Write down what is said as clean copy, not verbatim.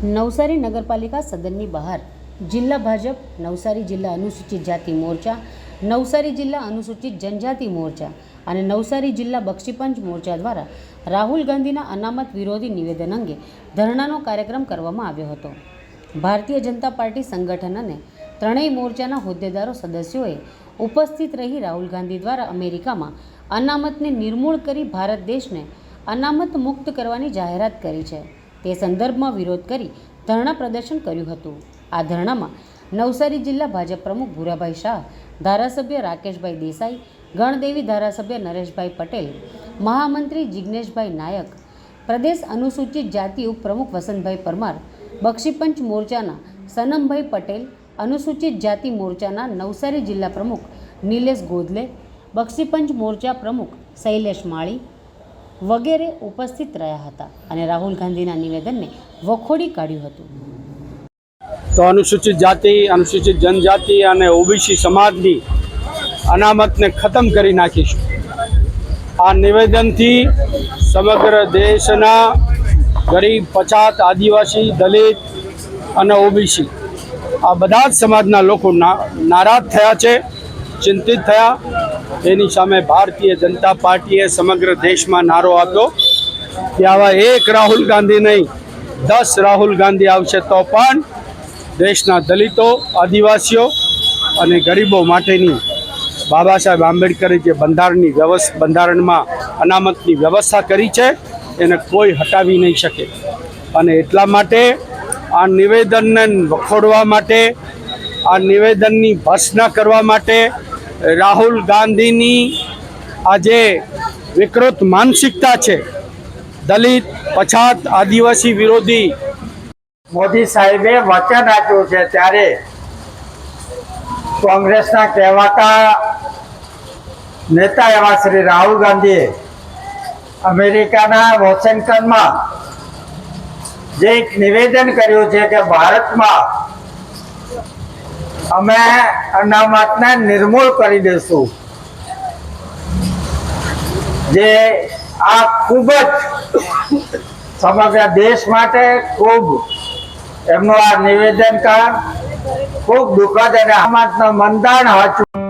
નવસારી નગરપાલિકા સદનની બહાર જિલ્લા ભાજપ, નવસારી જિલ્લા અનુસૂચિત જાતિ મોરચા, નવસારી જિલ્લા અનુસૂચિત જનજાતિ મોરચા અને નવસારી જિલ્લા બક્ષીપંચ મોરચા દ્વારા રાહુલ ગાંધીના અનામત વિરોધી નિવેદન અંગે ધરણાનો કાર્યક્રમ કરવામાં આવ્યો હતો. ભારતીય જનતા પાર્ટી સંગઠન અને ત્રણેય મોરચાના હોદ્દેદારો સદસ્યોએ ઉપસ્થિત રહી રાહુલ ગાંધી દ્વારા અમેરિકામાં અનામતને નિર્મૂળ કરી ભારત દેશને અનામત મુક્ત કરવાની જાહેરાત કરી છે તે સંદર્ભમાં વિરોધ કરી ધરણા પ્રદર્શન કર્યું હતું. આ ધરણામાં નવસારી જિલ્લા ભાજપ પ્રમુખ ભૂરાભાઈ શાહ, ધારાસભ્ય રાકેશભાઈ દેસાઈ, ગણદેવી ધારાસભ્ય નરેશભાઈ પટેલ, મહામંત્રી જિગ્નેશભાઈ નાયક, પ્રદેશ અનુસૂચિત જાતિ ઉપપ્રમુખ વસંતભાઈ પરમાર, બક્ષીપંચ મોરચાના સનમભાઈ પટેલ, અનુસૂચિત જાતિ મોરચાના નવસારી જિલ્લા પ્રમુખ નિલેશ ગોધલે, બક્ષીપંચ મોરચા પ્રમુખ શૈલેષ માળી વગેરે ઉપસ્થિત રહ્યા હતા અને રાહુલ ગાંધીના નિવેદનને વખોડી કાઢ્યું હતું. તો અનુસૂચિત જાતિ, અનુસૂચિત જનજાતિ અને ઓબીસી સમાજની અનામતને ખતમ કરી નાખીશું. આ નિવેદનથી સમગ્ર દેશના ગરીબ, પછાત, આદિવાસી, દલિત અને ઓબીસી આ બધા જ સમાજના લોકો નારાજ થયા છે, ચિંતિત થયા. એની સામે ભારતીય જનતા પાર્ટીએ સમગ્ર દેશમાં નારો આપ્યો કે આવા એક રાહુલ ગાંધી નહીં, 10 રાહુલ ગાંધી આવશે તો પણ દેશના દલિતો, આદિવાસીઓ અને ગરીબો માટેની બાબા સાહેબ આંબેડકરે જે બંધારણમાં અનામતની વ્યવસ્થા કરી છે એને કોઈ હટાવી નહીં શકે. અને એટલા માટે આ નિવેદનને વખોડવા માટે, આ નિવેદનની ભર્ત્સના કરવા માટે રાહુલ ગાંધીની આ જે વિકૃત માનસિકતા છે, દલિત, પછાત, આદિવાસી વિરોધી મોદી સાહેબે વચન આપ્યું છે ત્યારે કોંગ્રેસના કહેવાતા નેતા એવા શ્રી રાહુલ ગાંધીએ અમેરિકાના વોશિંગ્ટનમાં જે એક નિવેદન કર્યું છે કે ભારતમાં અમે અનામતને નિર્મૂળ કરી દઈશું, જે આ ખૂબ જ સમગ્ર દેશ માટે ખૂબ એમનું આ નિવેદન ખૂબ દુઃખદ અને અનામતનું મંદાણ હતું.